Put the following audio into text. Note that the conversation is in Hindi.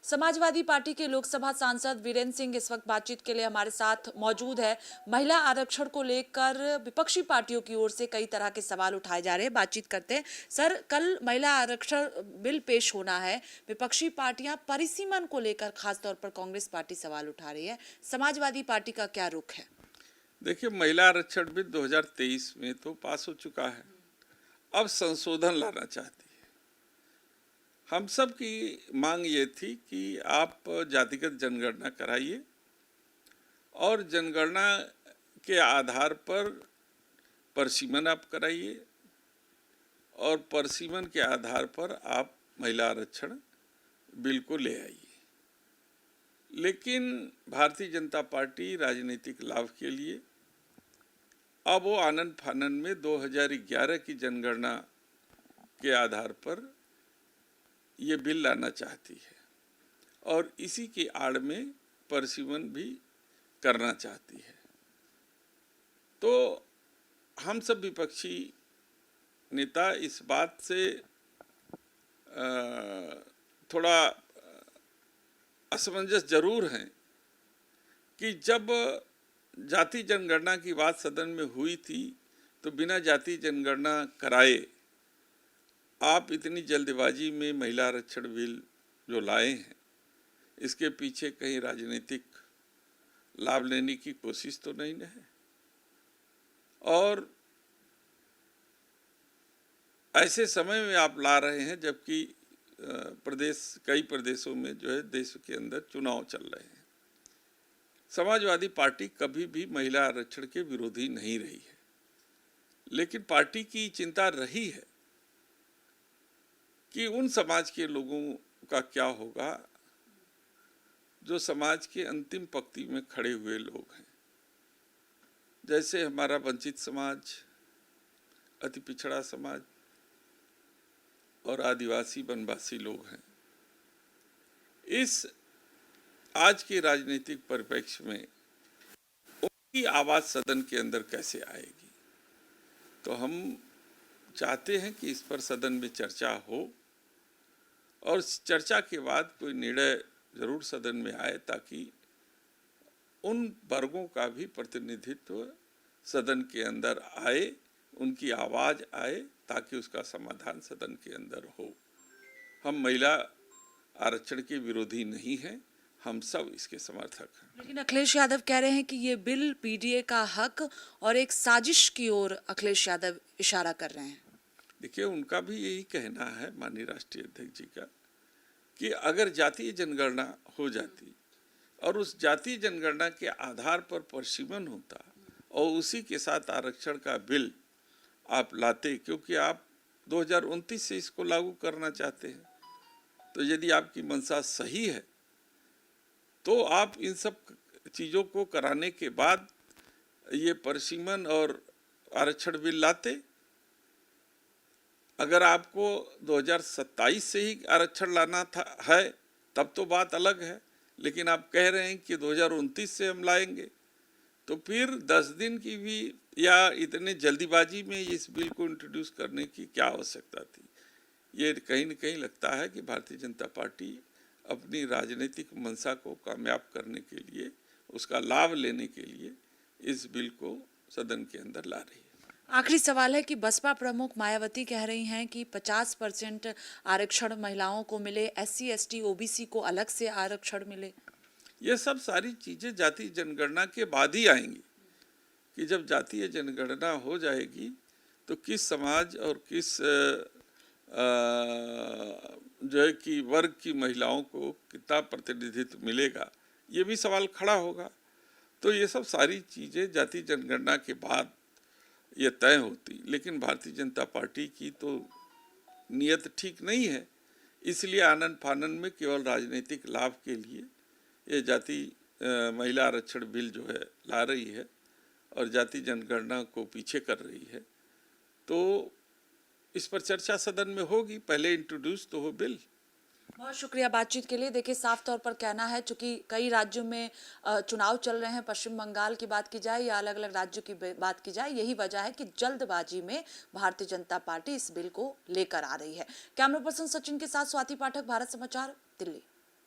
समाजवादी पार्टी के लोकसभा सांसद वीरेंद्र सिंह इस वक्त बातचीत के लिए हमारे साथ मौजूद है। महिला आरक्षण को लेकर विपक्षी पार्टियों की ओर से कई तरह के सवाल उठाए जा रहे हैं। बातचीत करते हैं। सर, कल महिला आरक्षण बिल पेश होना है। विपक्षी पार्टियां परिसीमन को लेकर खासतौर पर कांग्रेस पार्टी सवाल उठा रही है। समाजवादी पार्टी का क्या रुख है? देखिए, महिला आरक्षण बिल 2023 में तो पास हो चुका है। अब संशोधन लाना चाहती है। हम सब की मांग ये थी कि आप जातिगत जनगणना कराइए और जनगणना के आधार पर परिसीमन आप कराइए और परिसीमन के आधार पर आप महिला आरक्षण बिल को ले आइए। लेकिन भारतीय जनता पार्टी राजनीतिक लाभ के लिए अब वो आनन फानन में 2011 की जनगणना के आधार पर ये बिल लाना चाहती है और इसी की आड़ में परिसीमन भी करना चाहती है। तो हम सब विपक्षी नेता इस बात से थोड़ा असमंजस जरूर हैं कि जब जाति जनगणना की बात सदन में हुई थी तो बिना जाति जनगणना कराए आप इतनी जल्दबाजी में महिला आरक्षण बिल जो लाए हैं, इसके पीछे कहीं राजनीतिक लाभ लेने की कोशिश तो नहीं है। और ऐसे समय में आप ला रहे हैं जबकि कई प्रदेशों में जो है देश के अंदर चुनाव चल रहे हैं। समाजवादी पार्टी कभी भी महिला आरक्षण के विरोधी नहीं रही है, लेकिन पार्टी की चिंता रही है कि उन समाज के लोगों का क्या होगा जो समाज के अंतिम पंक्ति में खड़े हुए लोग हैं, जैसे हमारा वंचित समाज, अति पिछड़ा समाज और आदिवासी वनवासी लोग हैं। इस आज के राजनीतिक परिप्रेक्ष्य में उनकी आवाज सदन के अंदर कैसे आएगी? तो हम चाहते हैं कि इस पर सदन में चर्चा हो और चर्चा के बाद कोई निर्णय जरूर सदन में आए ताकि उन वर्गों का भी प्रतिनिधित्व सदन के अंदर आए, उनकी आवाज आए ताकि उसका समाधान सदन के अंदर हो। हम महिला आरक्षण के विरोधी नहीं हैं, हम सब इसके समर्थक हैं। लेकिन अखिलेश यादव कह रहे हैं कि ये बिल पीडीए का हक और एक साजिश की ओर अखिलेश यादव इशारा कर रहे हैं। देखिए, उनका भी यही कहना है, माननीय राष्ट्रीय अध्यक्ष जी का, कि अगर जातीय जनगणना हो जाती और उस जातीय जनगणना के आधार पर परिसीमन होता और उसी के साथ आरक्षण का बिल आप लाते, क्योंकि आप 2029 से इसको लागू करना चाहते हैं, तो यदि आपकी मंशा सही है तो आप इन सब चीज़ों को कराने के बाद ये परिसीमन और आरक्षण बिल लाते। अगर आपको 2027 से ही आरक्षण लाना है तब तो बात अलग है, लेकिन आप कह रहे हैं कि 2029 से हम लाएंगे, तो फिर 10 दिन की भी या इतने जल्दीबाजी में इस बिल को इंट्रोड्यूस करने की क्या आवश्यकता थी? ये कहीं न कहीं लगता है कि भारतीय जनता पार्टी अपनी राजनीतिक मंशा को कामयाब करने के लिए, उसका लाभ लेने के लिए इस बिल को सदन के अंदर ला रही है। आखिरी सवाल है कि बसपा प्रमुख मायावती कह रही हैं कि 50% आरक्षण महिलाओं को मिले, एससी एसटी ओबीसी को अलग से आरक्षण मिले। ये सब सारी चीजें जातीय जनगणना के बाद ही आएंगी कि जब जातीय जनगणना हो जाएगी तो किस समाज और किस जो है कि वर्ग की महिलाओं को कितना प्रतिनिधित्व मिलेगा, ये भी सवाल खड़ा होगा। तो ये सब सारी चीजें जातीय जनगणना के बाद ये तय होती, लेकिन भारतीय जनता पार्टी की तो नीयत ठीक नहीं है, इसलिए आनन फानन में केवल राजनीतिक लाभ के लिए ये जाति महिला आरक्षण बिल जो है ला रही है और जाति जनगणना को पीछे कर रही है। तो इस पर चर्चा सदन में होगी, पहले इंट्रोड्यूस तो हो बिल। बहुत शुक्रिया बातचीत के लिए। देखिए, साफ तौर पर कहना है, चूंकि कई राज्यों में चुनाव चल रहे हैं, पश्चिम बंगाल की बात की जाए या अलग अलग राज्यों की बात की जाए, यही वजह है कि जल्दबाजी में भारतीय जनता पार्टी इस बिल को लेकर आ रही है। कैमरा पर्सन सचिन के साथ स्वाति पाठक, भारत समाचार, दिल्ली।